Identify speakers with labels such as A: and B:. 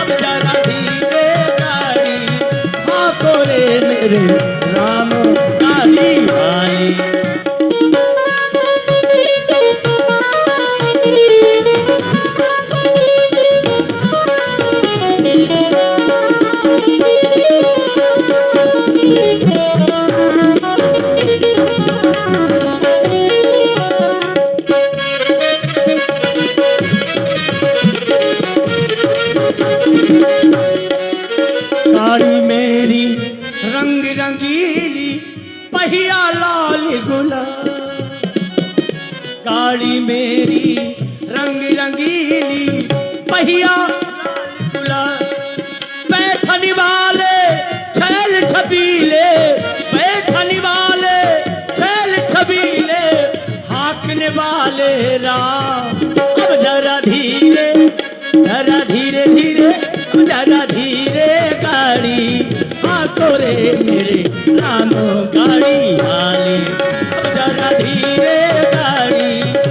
A: अब जरा धीरे गाड़ी हाँको रे मेरे राम गाड़ी वाली। गाड़ी मेरी रंग रंगीली पहिया लाल गुलाल, गाड़ी मेरी रंग रंगीली पहिया लाल गुलाल। बैठने वाले छैल छबीले, बैठने वाले छैल छबीले, हाँकने वाले राम। अब जरा धीरे जरा धीरे धीरे जरा धीरे गाड़ी हाँको रे मेरे राम गाड़ी वाले। अब जरा धीरे